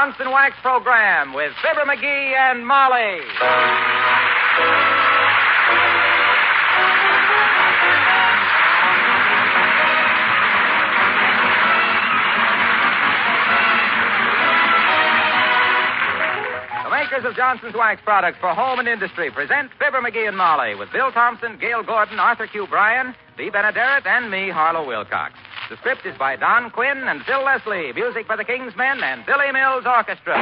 Johnson Wax Program with Fibber McGee and Molly. The makers of Johnson's Wax products for home and industry present Fibber McGee and Molly with Bill Thompson, Gail Gordon, Arthur Q. Bryan, Dee Benaderet, and me, Harlow Wilcox. The script is by Don Quinn and Phil Leslie. Music by the King's Men and Billy Mills Orchestra.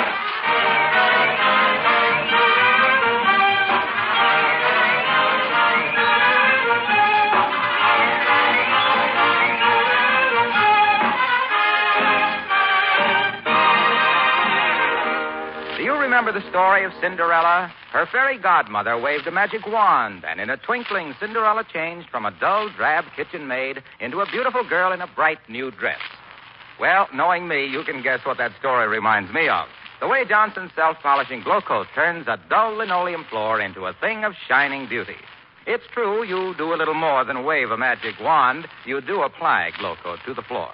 Do you remember the story of Cinderella? Her fairy godmother waved a magic wand, and in a twinkling, Cinderella changed from a dull, drab kitchen maid into a beautiful girl in a bright new dress. Well, knowing me, you can guess what that story reminds me of. The way Johnson's self-polishing glow coat turns a dull linoleum floor into a thing of shining beauty. It's true, you do a little more than wave a magic wand. You do apply glow coat to the floor.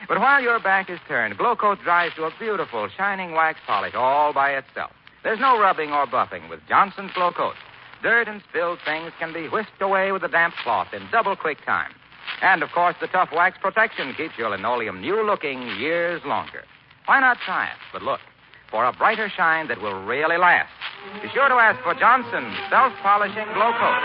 But while your back is turned, glow coat dries to a beautiful, shining wax polish all by itself. There's no rubbing or buffing with Johnson's glow coat. Dirt and spilled things can be whisked away with a damp cloth in double quick time. And, of course, the tough wax protection keeps your linoleum new-looking years longer. Why not try it? But look, for a brighter shine that will really last, be sure to ask for Johnson's self-polishing glow coat.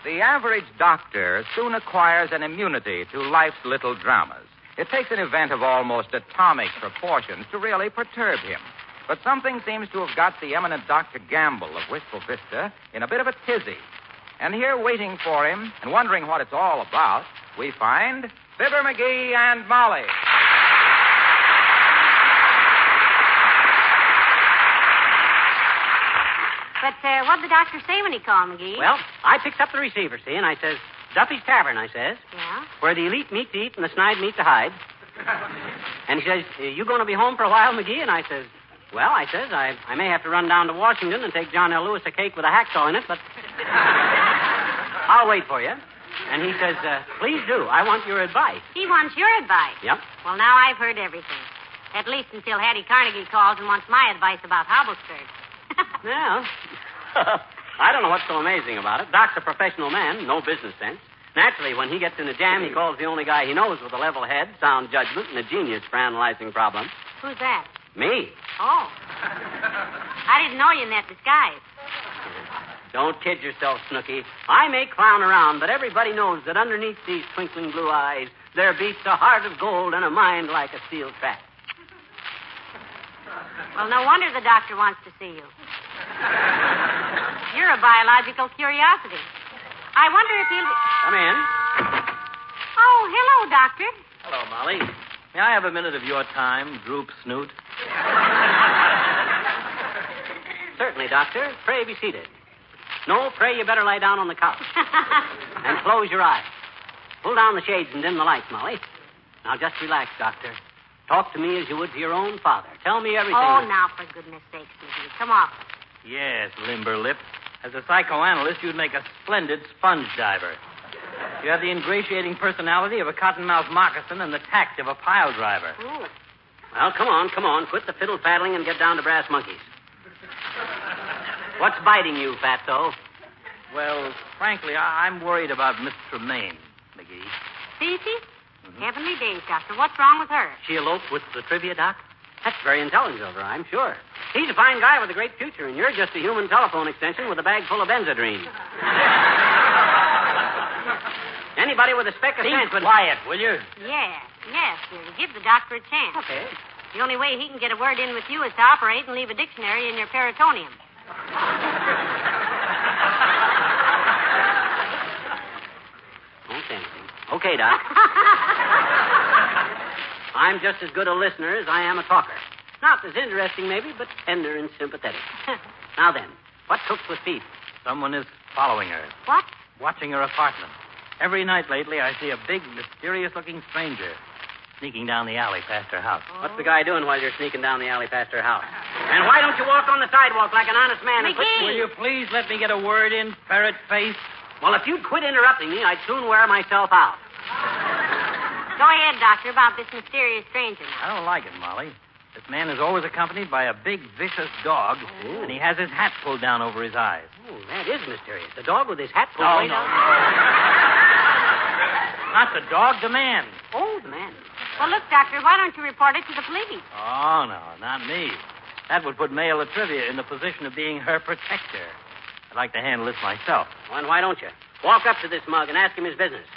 The average doctor soon acquires an immunity to life's little dramas. It takes an event of almost atomic proportions to really perturb him. But something seems to have got the eminent Dr. Gamble of Wistful Vista in a bit of a tizzy. And here waiting for him and wondering what it's all about, we find Fibber McGee and Molly. But what'd the doctor say when he called, McGee? Well, I picks up the receiver, see, and I says, Duffy's Tavern, I says. Yeah? Where the elite meet to eat and the snide meet to hide. And he says, you going to be home for a while, McGee? And I says, well, I says, I may have to run down to Washington and take John L. Lewis a cake with a hacksaw in it, but I'll wait for you. And he says, please do. I want your advice. He wants your advice? Yep. Well, now I've heard everything. At least until Hattie Carnegie calls and wants my advice about hobble skirts. Well, I don't know what's so amazing about it. Doc's a professional man, no business sense. Naturally, when he gets in a jam, he calls the only guy he knows with a level head, sound judgment, and a genius for analyzing problems. Who's that? Me. Oh. I didn't know you in that disguise. Don't kid yourself, Snooky. I may clown around, but everybody knows that underneath these twinkling blue eyes, there beats a heart of gold and a mind like a steel trap. Well, no wonder the doctor wants to see you. You're a biological curiosity. I wonder if he'll... Come in. Oh, hello, Doctor. Hello, Molly. May I have a minute of your time, Droop Snoot? Certainly, Doctor. Pray be seated. No, pray you better lie down on the couch. And close your eyes. Pull down the shades and dim the lights, Molly. Now, just relax, Doctor. Talk to me as you would to your own father. Tell me everything. Oh, now, for goodness sakes, McGee. Come off. Yes, limber lip. As a psychoanalyst, you'd make a splendid sponge diver. You have the ingratiating personality of a cottonmouth moccasin and the tact of a pile driver. Ooh. Well, come on. Quit the fiddle paddling and get down to brass monkeys. What's biting you, Fatso? Well, frankly, I'm worried about Miss Tremaine, McGee. Fifi? Heavenly days, Doctor. What's wrong with her? She eloped with the trivia doc? That's very intelligent of her, I'm sure. He's a fine guy with a great future, and you're just a human telephone extension with a bag full of benzodrine. Anybody with a speck of sense would... quiet, will you? Yes, dear. Give the doctor a chance. Okay. The only way he can get a word in with you is to operate and leave a dictionary in your peritoneum. Okay, Doc. I'm just as good a listener as I am a talker. Not as interesting, maybe, but tender and sympathetic. Now then, what cooks with Fifi? Someone is following her. What? Watching her apartment. Every night lately, I see a big, mysterious-looking stranger sneaking down the alley past her house. What's the guy doing while you're sneaking down the alley past her house? And why don't you walk on the sidewalk like an honest man and quit... McGee! Will you please let me get a word in, ferret face? Well, if you'd quit interrupting me, I'd soon wear myself out. Go ahead, Doctor, about this mysterious stranger. I don't like it, Molly. This man is always accompanied by a big, vicious dog, and he has his hat pulled down over his eyes. Oh, that is mysterious. The dog with his hat pulled way down. Not the dog, the man. Oh, the man. Well, look, Doctor, why don't you report it to the police? Oh, no, not me. That would put Male Latrivia in the position of being her protector. I'd like to handle this myself. Well, and why don't you? Walk up to this mug and ask him his business.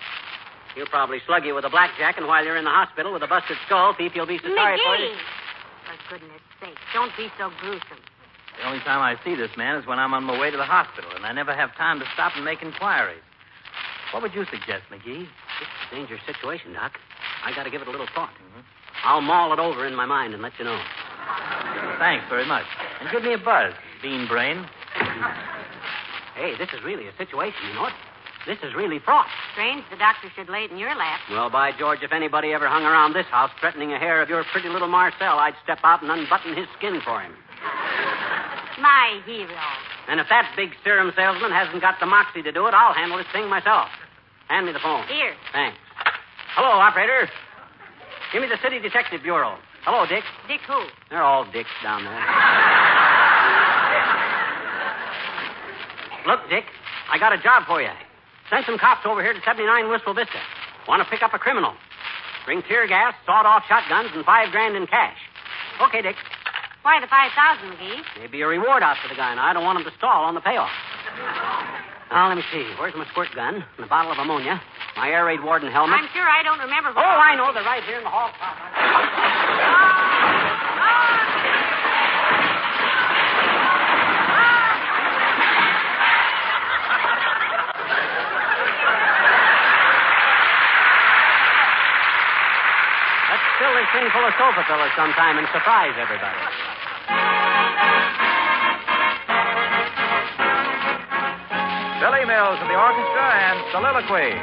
He'll probably slug you with a blackjack, and while you're in the hospital with a busted skull, Fifi will be so sorry for you. McGee! For goodness sake, don't be so gruesome. The only time I see this man is when I'm on my way to the hospital, and I never have time to stop and make inquiries. What would you suggest, McGee? It's a dangerous situation, Doc. I got to give it a little thought. I'll mull it over in my mind and let you know. Thanks very much. And give me a buzz, bean brain. Hey, this is really a situation, you know it? This is really fraught. Strange the doctor should lay it in your lap. Well, by George, if anybody ever hung around this house threatening a hair of your pretty little Marcel, I'd step out and unbutton his skin for him. My hero. And if that big serum salesman hasn't got the moxie to do it, I'll handle this thing myself. Hand me the phone. Here. Thanks. Hello, operator. Give me the City Detective Bureau. Hello, Dick. Dick who? They're all dicks down there. Look, Dick, I got a job for you. Send some cops over here to 79 Wistful Vista. Want to pick up a criminal. Bring tear gas, sawed-off shotguns, and $5,000 in cash. Okay, Dick. Why the 5,000, McGee? Maybe a reward out for the guy, and I don't want him to stall on the payoff. Now, let me see. Where's my squirt gun, and a bottle of ammonia, my air raid warden helmet? I'm sure I don't remember. Oh, I know. They're right here in the hall. Let's fill this thing full of sofa pillows sometime and surprise everybody. Billy Mills and the orchestra and soliloquy.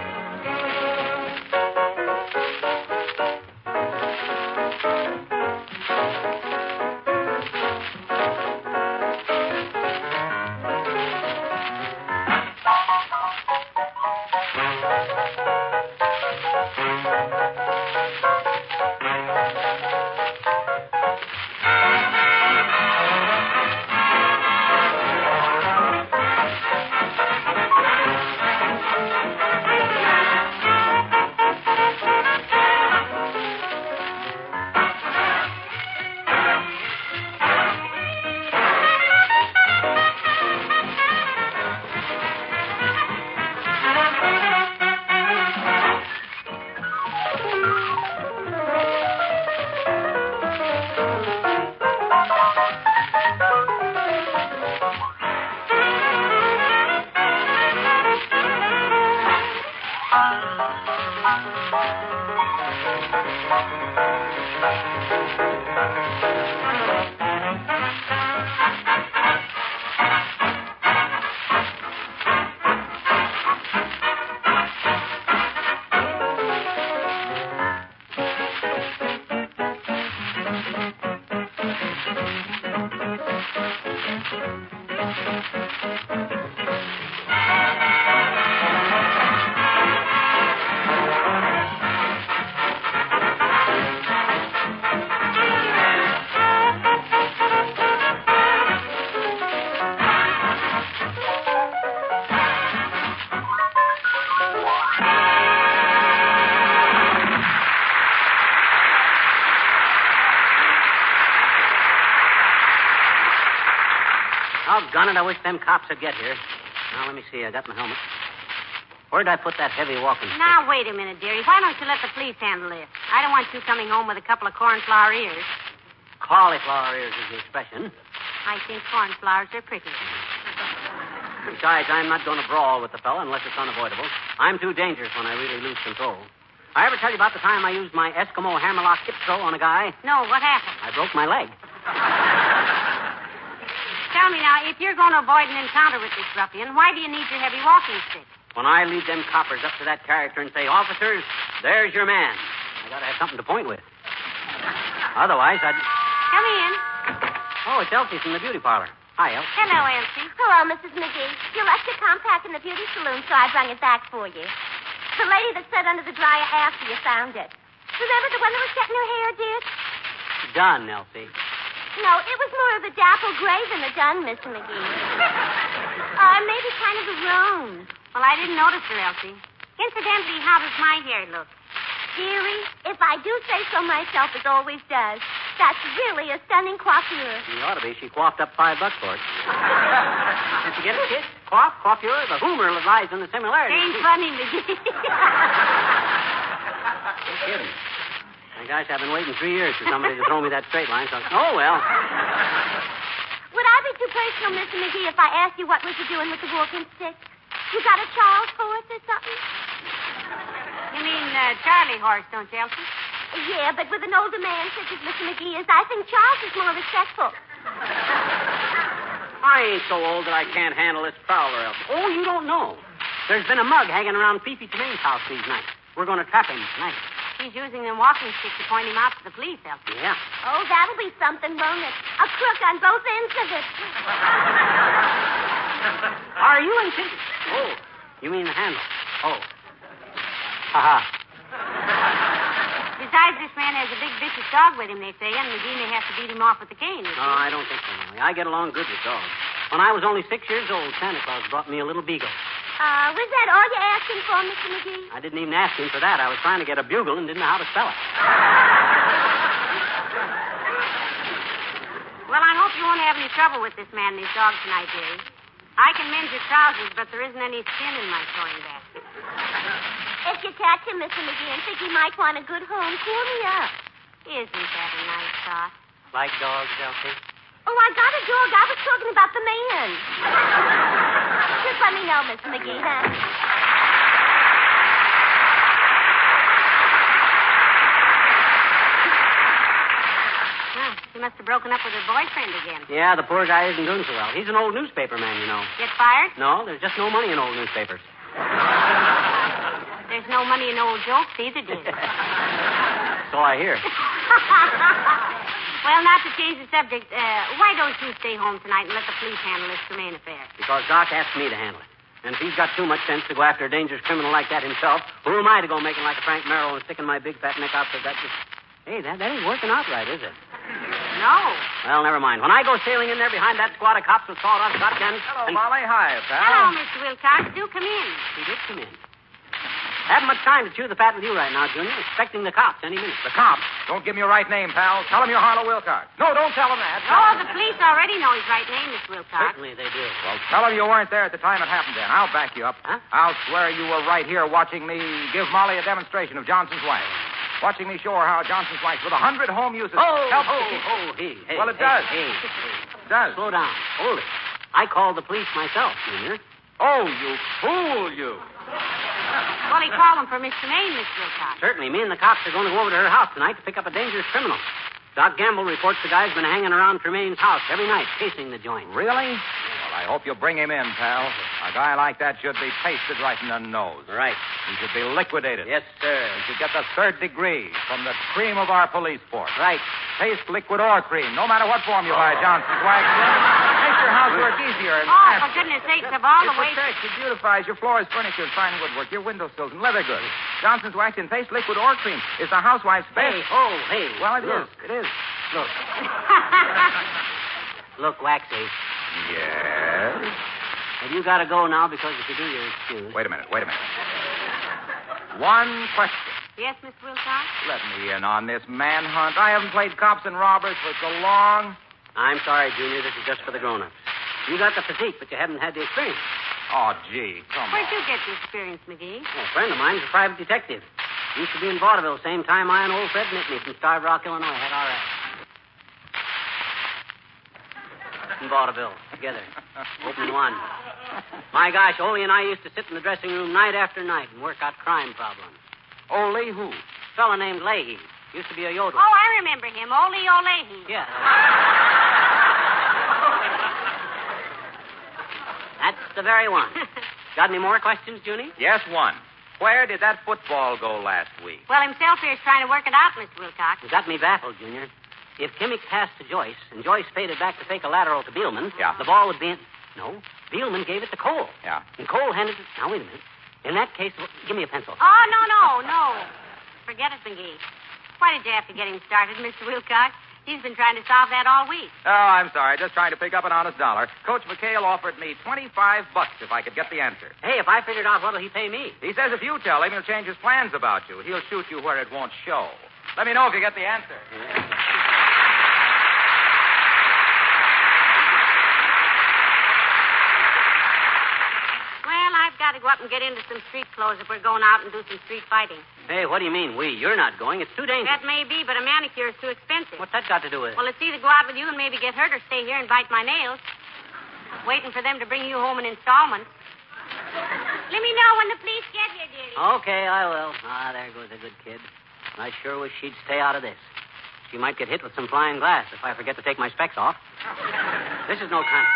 Doggone it, I wish them cops would get here. Now, let me see. I got my helmet. Where'd I put that heavy walking stick? Now, wait a minute, dearie. Why don't you let the police handle this? I don't want you coming home with a couple of cornflower ears. Cauliflower ears is the expression. I think cornflowers are pretty. Besides, I'm not going to brawl with the fella unless it's unavoidable. I'm too dangerous when I really lose control. I ever tell you about the time I used my Eskimo hammerlock hip throw on a guy? No, what happened? I broke my leg. Tell me now, if you're going to avoid an encounter with this ruffian, why do you need your heavy walking stick? When I lead them coppers up to that character and say, officers, there's your man, I got to have something to point with. Otherwise, I'd... Come in. Oh, it's Elsie from the beauty parlor. Hi, Elsie. Hello, Elsie. Hello, Mrs. McGee. You left your compact in the beauty saloon, so I brought it back for you. The lady that sat under the dryer after you found it. Remember the one that was getting her hair did? Done, Elsie. No, it was more of a dapple gray than a dun, Mr. McGee. Maybe kind of a roan. Well, I didn't notice her, Elsie. Incidentally, how does my hair look? Dearie, if I do say so myself, it always does. That's really a stunning coiffure. She ought to be. She coiffed up $5 for it. Did you get it, kid? Coiffure? The humor lies in the similarity. Ain't funny, McGee. No kidding. My gosh, I've been waiting 3 years for somebody to throw me that straight line, so... Oh, well. Would I be too personal, Mr. McGee, if I asked you what was you doing with the walking stick? You got a Charles horse or something? You mean Charlie horse, don't you, Elsie? Yeah, but with an older man such as Mr. McGee is, I think Charles is more respectful. I ain't so old that I can't handle this Prowler, Elsie. Oh, you don't know. There's been a mug hanging around Fifi Tremaine's house these nights. We're going to trap him tonight. He's using them walking sticks to point him out to the police, Elsie. Yeah. Oh, that'll be something, won't it? A crook on both ends of it. Are you insisting? Oh, you mean the handle. Oh. Ha-ha. Besides, this man has a big, vicious dog with him, they say, and McGee may have to beat him off with the cane. No, I don't think so, Molly. I get along good with dogs. When I was only 6 years old, Santa Claus brought me a little beagle. Was that all you're asking for, Mr. McGee? I didn't even ask him for that. I was trying to get a bugle and didn't know how to spell it. Well, I hope you won't have any trouble with this man and his dog tonight, dearie. I can mend your trousers, but there isn't any skin in my sewing basket. If you catch him, Mr. McGee, and think he might want a good home, cool me up. Isn't that a nice thought? Like dogs, Elsie? Oh, I got a dog. I was talking about the man. Just let me know, Mr. McGee, huh? She must have broken up with her boyfriend again. Yeah, the poor guy isn't doing so well. He's an old newspaper man, you know. Get fired? No, there's just no money in old newspapers. There's no money in old jokes either, dear. So I hear. Well, not to change the subject, why don't you stay home tonight and let the police handle this Tremaine affair? Because Doc asked me to handle it. And if he's got too much sense to go after a dangerous criminal like that himself, who am I to go making like a Frank Merrill and sticking my big fat neck out for that? Hey, that ain't working out right, is it? No. Well, never mind. When I go sailing in there behind that squad of cops with sawed-off shotguns... Hello, Molly. Hi, pal. Hello, Mr. Wilcox. Do come in. He did come in. Haven't much time to chew the fat with you right now, Junior. Expecting the cops any minute. The cops? Don't give me your right name, pal. Tell them you're Harlow Wilcox. No, don't tell them that. Oh, the police already know his right name, Mr. Wilcox. Certainly they do. Well, tell them you weren't there at the time it happened then. I'll back you up. Huh? I'll swear you were right here watching me give Molly a demonstration of Johnson's wax. Watching me show her how Johnson's wax with 100 home uses helps to keep... Hey, well, it does. Hey. It does. Slow down. Hold it. I called the police myself, Junior. Oh, you fool, you. Well, he called him for Miss Tremaine, Mr. Wilcox. Certainly. Me and the cops are going to go over to her house tonight to pick up a dangerous criminal. Doc Gamble reports the guy's been hanging around Tremaine's house every night, chasing the joint. Really? Well, I hope you bring him in, pal. A guy like that should be pasted right in the nose. Right. He should be liquidated. Yes, sir. He should get the 3rd degree from the cream of our police force. Right. Paste, liquid, or cream, no matter what form you buy Johnson's wax in. Makes your housework easier and Oh, for faster. goodness sakes, of all the It ways... protects, it beautifies your floors, furniture, and fine woodwork, your windowsills, and leather goods. Johnson's wax in paste, liquid, or cream is the housewife's best. Hey. Well, it Look. is. It is. Look. Look, Waxy. Yes? Have you got to go now because if you do, you're excused. Wait a minute. One question. Yes, Mr. Wilcox? Let me in on this manhunt. I haven't played cops and robbers for so long. I'm sorry, Junior. This is just for the grown-ups. You got the physique, but you haven't had the experience. Oh, gee, come Where'd on. you get the experience, McGee? Well, a friend of mine's a private detective. Used to be in vaudeville same time I and old Fred Nittany from Starved Rock, Illinois had our act. In vaudeville, together. Open one. My gosh, Ole and I used to sit in the dressing room night after night and work out crime problems. Ole who? A fella named Leahy. Used to be a yodeler. Oh, I remember him. Ole Olehi. Yeah. That's the very one. Got any more questions, Junie? Yes, one. Where did that football go last week? Well, himself here's trying to work it out, Mr. Wilcox. You got me baffled, Junior. If Kimmick passed to Joyce and Joyce faded back to fake a lateral to Beelman, Yeah. the ball would be in... No, Beelman gave it to Cole. Yeah. And Cole handed it... Now, wait a minute. In that case, give me a pencil. Oh, no. Forget it, McGee. Why did you have to get him started, Mr. Wilcox? He's been trying to solve that all week. Oh, I'm sorry. Just trying to pick up an honest dollar. Coach McHale offered me $25 if I could get the answer. Hey, if I figured out, what'll he pay me? He says if you tell him, he'll change his plans about you. He'll shoot you where it won't show. Let me know if you get the answer. Well, I've got to go up and get into some street clothes if we're going out and do some street fighting. Hey, what do you mean, we? You're not going. It's too dangerous. That may be, but a manicure is too expensive. What's that got to do with it? Well, it's either go out with you and maybe get hurt or stay here and bite my nails. Waiting for them to bring you home in installments. Let me know when the police get here, dearie. Okay, I will. There goes a good kid. I sure wish she'd stay out of this. She might get hit with some flying glass if I forget to take my specs off. This is no time.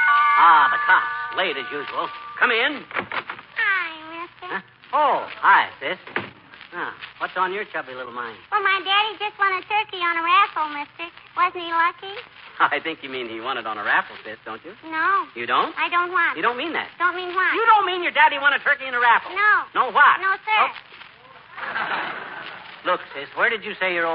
The cops. Late as usual. Come in. Hi, mister. Huh? Oh, hi, sis. What's on your chubby little mind? Well, my daddy just won a turkey on a raffle, mister. Wasn't he lucky? I think you mean he won it on a raffle, sis, don't you? No. You don't? I don't want. You don't mean that? Don't mean what? You don't mean your daddy won a turkey in a raffle? No. No what? No, sir. Oh. Look, sis, where did you say your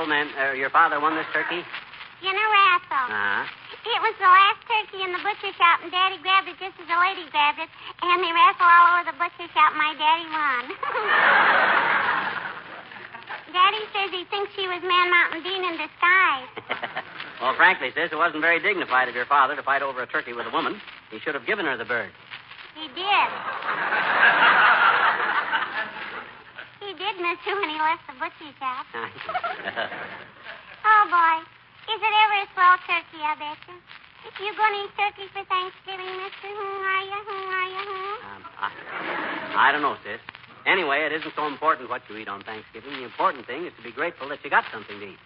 father won this turkey? In a raffle. Uh-huh. It was the last turkey in the butcher shop, and Daddy grabbed it just as the lady grabbed it, and they raffled all over the butcher shop, and my daddy won. Daddy says he thinks she was Man Mountain Dean in disguise. Well, frankly, sis, it wasn't very dignified of your father to fight over a turkey with a woman. He should have given her the bird. He did. He did, mister, when he left the butcher shop. Oh, boy. Is it ever a swell turkey, I bet you? You going to eat turkey for Thanksgiving, mister? Are you? I don't know, sis. Anyway, it isn't so important what you eat on Thanksgiving. The important thing is to be grateful that you got something to eat.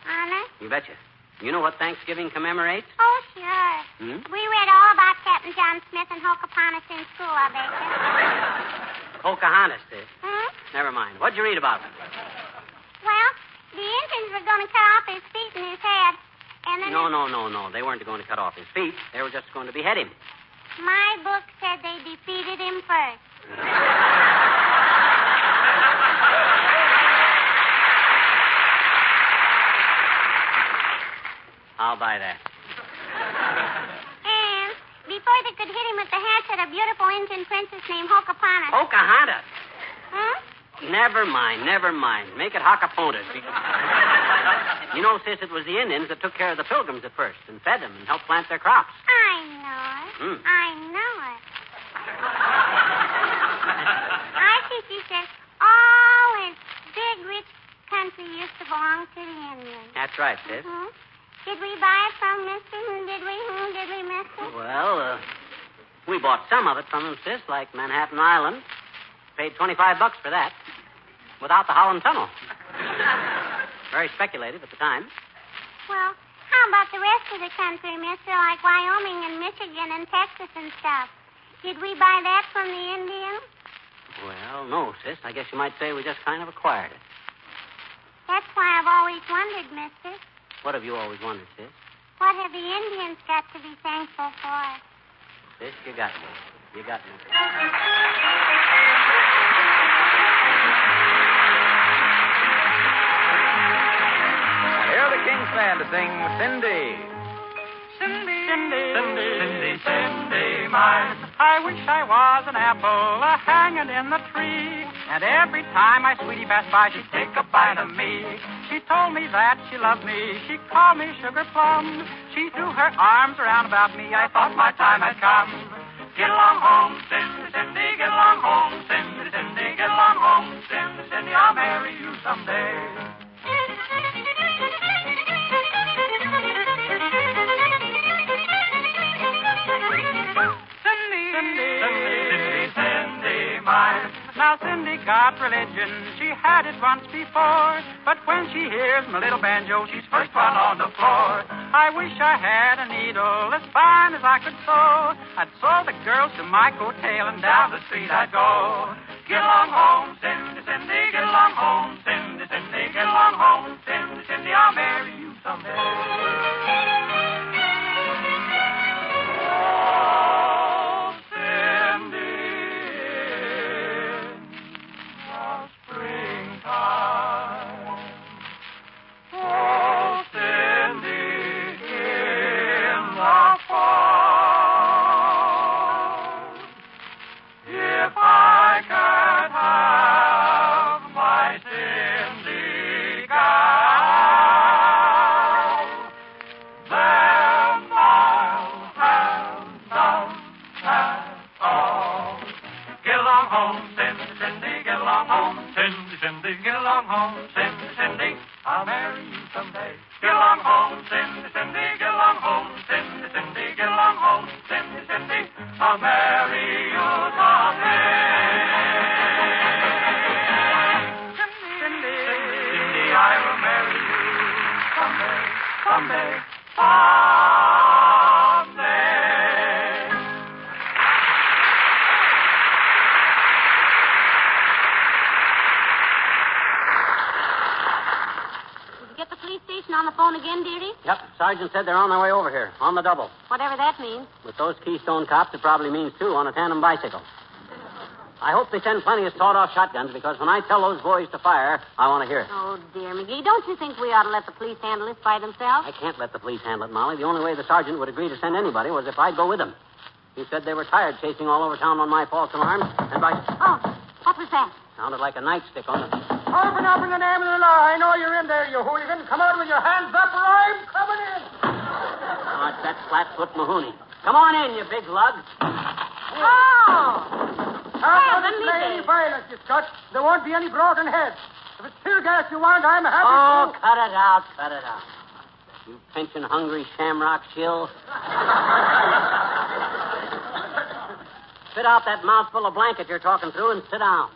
Honest? You betcha. You know what Thanksgiving commemorates? Oh, sure. Hmm? We read all about Captain John Smith and Pocahontas in school, I bet you. Pocahontas, sis. Hmm? Never mind. What'd you read about? Well, the Indians were going to cut off his feet and his head, and then... No. They weren't going to cut off his feet. They were just going to behead him. My book said they defeated him first. I'll buy that. And before they could hit him with the hatchet, a beautiful Indian princess named Pocahontas. Pocahontas? Hmm? Never mind. Make it Hockapontas. You know, sis, it was the Indians that took care of the Pilgrims at first and fed them and helped plant their crops. I know it. I know it. Our teacher says all this big, rich country used to belong to the Indians. That's right, sis. Hmm? Did we buy it from mister? Did we, mister? Well, we bought some of it from them, sis, like Manhattan Island. Paid $25 for that. Without the Holland Tunnel. Very speculative at the time. Well, how about the rest of the country, mister, like Wyoming and Michigan and Texas and stuff? Did we buy that from the Indians? Well, no, sis. I guess you might say we just kind of acquired it. That's why I've always wondered, mister. What have you always wondered, sis? What have the Indians got to be thankful for? Sis, you got me. You got me. And here the King's Band to sing Cindy. Cindy, mine. I wish I was an apple hanging in the tree. And every time my sweetie passed by, she'd take a bite of me. She told me that she loved me. She called me Sugar Plum. She threw her arms around about me. I thought my time had come. Get along home, Cindy, Cindy, get along home, Cindy, Cindy, get along home, Cindy, Cindy, I'll marry you someday. Cindy, mine. Now, Cindy got religion. She had it once before. But when she hears my little banjo, she's first one on the floor. I wish I had a needle as fine as I could sew. I'd sew the girls to my coattail and down the street I'd go. Get along home, Cindy, Cindy, get along home, Cindy, Cindy, get along home, Cindy, Cindy, I'll marry you someday. home, Cindy, Cindy. I'll marry you someday. Get along home, Cindy, Cindy. Get along home, Cindy, Cindy. Get along home, Cindy, Cindy. I'll marry you someday. Cindy, Cindy, I will marry you someday, someday, someday. Did you get the police station on the phone again, dearie? Yep, Sergeant said they're on their way over here, on the double. Whatever that means. With those Keystone cops, it probably means two on a tandem bicycle. I hope they send plenty of sawed-off shotguns, because when I tell those boys to fire, I want to hear it. Oh, dear, McGee, don't you think we ought to let the police handle this by themselves? I can't let the police handle it, Molly. The only way the sergeant would agree to send anybody was if I'd go with them. He said they were tired chasing all over town on my false alarms, and by... Oh, what was that? Sounded like a nightstick on the... Open up in the name of the law. I know you're in there, you hooligan. Come out with your hands up, or I'm coming in. Oh, it's that flat-foot Mahoney. Come on in, you big lug. Oh! Don't display any violence, you Scot. There won't be any broken heads. If it's tear gas you want, I'm happy Oh, to... cut it out, cut it out. You pension-hungry shamrock shill. Spit out that mouthful of blanket you're talking through and sit down.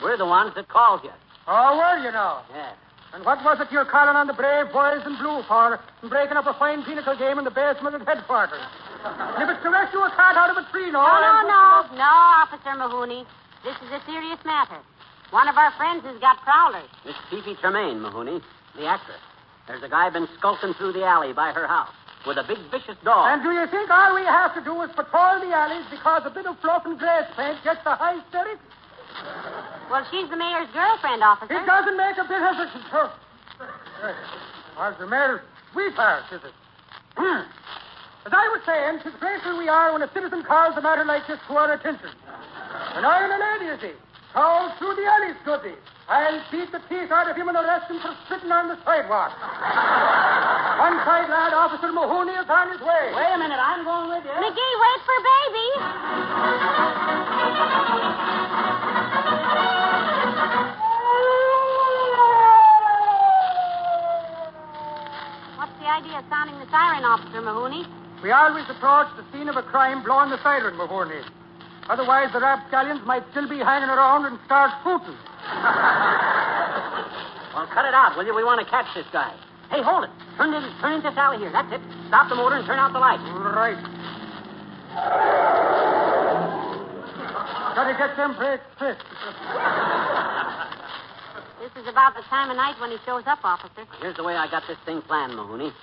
We're the ones that called you. Oh, were you now? Yeah. And what was it you're calling on the brave boys in blue for and breaking up a fine pinnacle game in the basement of headquarters? And if it's to rescue a cat out of a tree, No, Officer Mahoney. This is a serious matter. One of our friends has got Prowlers. Miss Fifi Tremaine, Mahoney, the actress. There's a guy been skulking through the alley by her house with a big vicious dog. And do you think all we have to do is patrol the alleys because a bit of fluff and grass paint gets the high spirit? Well, she's the mayor's girlfriend, Officer. It doesn't make a bit of a... Or the mayor's sweetheart, is it? As I was saying, 'tis grateful we are when a citizen calls a matter like this to our attention. And I'm a lady, you see. Calls through the alleys, Goody. I'll beat the teeth out of him and arrest him for spitting on the sidewalk. One side, lad, Officer Mahoney is on his way. Wait a minute, I'm going with you. McGee, wait for baby. What's the idea of sounding the siren, Officer Mahoney? We always approach the scene of a crime blowing the siren, Mahoney. Otherwise, the rapscallions might still be hanging around and start hooting. Well, cut it out, will you? We want to catch this guy. Hey, hold it. Turn in this alley here. That's it. Stop the motor and turn out the light. Right. Gotta get them brakes fixed. This is about the time of night when he shows up, Officer. Here's the way I got this thing planned, Mahoney.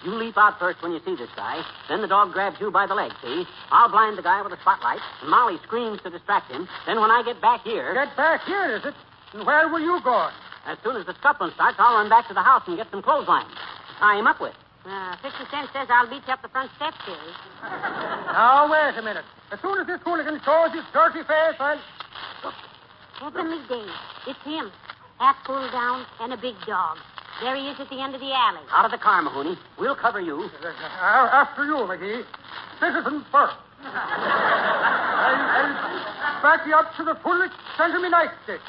You leap out first when you see this guy. Then the dog grabs you by the leg, see? I'll blind the guy with a spotlight, and Molly screams to distract him. Then when I get back here... Get back here, is it? And where were you going? As soon as the scuffling starts, I'll run back to the house and get some clotheslines to tie him up with. 50 Cent says I'll beat you up the front steps here. Now, wait a minute. As soon as this hooligan shows his dirty face, I'll... Heavenly days. It's him. Half pulled down and a big dog. There he is at the end of the alley. Out of the car, Mahoney. We'll cover you. After you, McGee. Citizen first. I'll back you up to the full extent of my nightstick.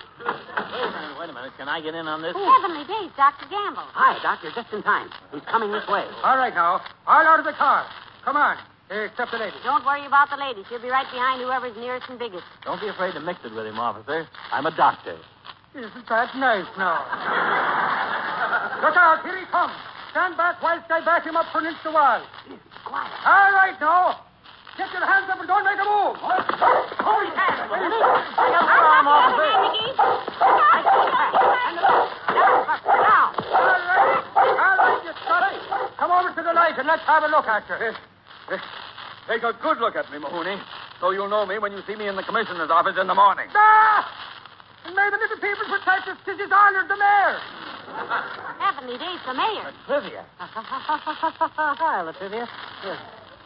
Wait a minute. Can I get in on this? Heavenly days, Dr. Gamble. Hi, Doctor. Just in time. He's coming this way. All right, now. All out of the car. Come on. Except the lady. Don't worry about the lady. She'll be right behind whoever's nearest and biggest. Don't be afraid to mix it with him, officer. I'm a doctor. Isn't that nice now? Look out. Here he comes. Stand back whilst I back him up against the wall. Quiet. All right, now. Get your hands up and don't make a move. Hold his hands, Mahoney. I'm officer. Now. All right, you Scotty. Come over to the light and let's have a look at you. Take a good look at me, Mahoney, so you'll know me when you see me in the commissioner's office in the morning. Ah! And may the little people protect us, 'tis his honor, the mayor. Heavenly days, the mayor. Trivia. Hi, Latrivia.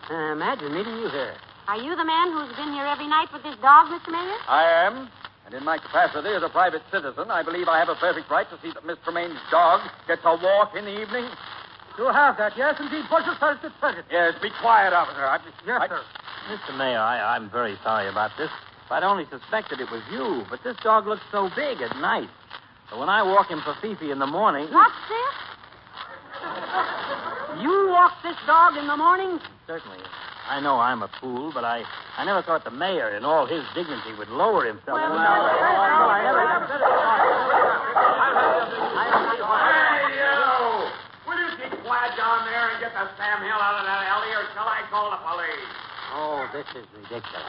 Imagine meeting you here. Are you the man who's been here every night with this dog, Mr. Mayor? I am, and in my capacity as a private citizen, I believe I have a perfect right to see that Miss Tremaine's dog gets a walk in the evening. You have that, yes, indeed. Push yourself to it. Yes, be quiet, officer. Yes, sir. Mr. Mayor, I'm very sorry about this. I'd only suspected it was you, but this dog looks so big at night. But when I walk him for Fifi in the morning... What's this? You walk this dog in the morning? Certainly. I know I'm a fool, but I never thought the mayor, in all his dignity, would lower himself. Hey, you! Will you keep quiet down there and get the Sam Hill out of that alley, or shall I call the police? Oh, this is ridiculous.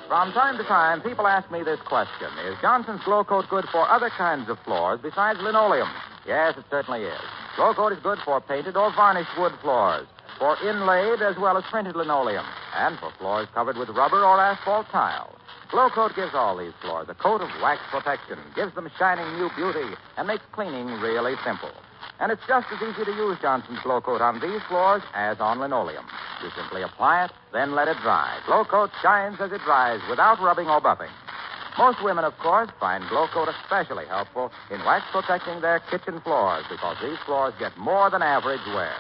From time to time, people ask me this question. Is Johnson's Glow Coat good for other kinds of floors besides linoleum? Yes, it certainly is. Glow Coat is good for painted or varnished wood floors, for inlaid as well as printed linoleum, and for floors covered with rubber or asphalt tile. Glow Coat gives all these floors a coat of wax protection, gives them shining new beauty, and makes cleaning really simple. And it's just as easy to use Johnson's Glow Coat on these floors as on linoleum. You simply apply it, then let it dry. Glow Coat shines as it dries without rubbing or buffing. Most women, of course, find Glow Coat especially helpful in wax protecting their kitchen floors because these floors get more than average wear.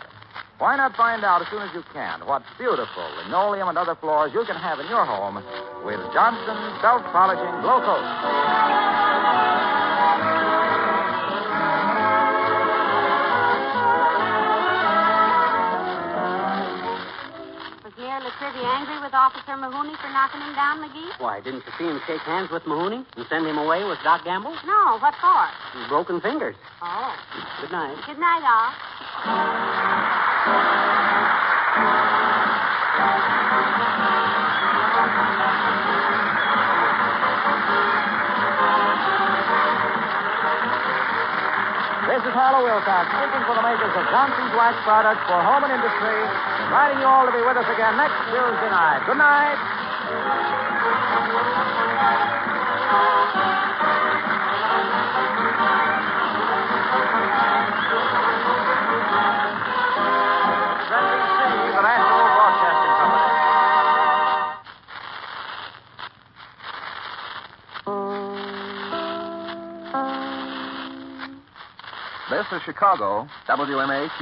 Why not find out as soon as you can what beautiful linoleum and other floors you can have in your home with Johnson's self-polishing Glow Coat? Pretty angry with Officer Mahoney for knocking him down, McGee? Why, didn't you see him shake hands with Mahoney and send him away with Doc Gamble? No, what for? Broken fingers. Oh. Good night. Good night, all. This is Harlow Wilcox speaking for the makers of Johnson's Wax Products for home and industry, inviting you all to be with us again next Tuesday night. Good night. NBC, the National Broadcasting Company. This is Chicago, WMAQ.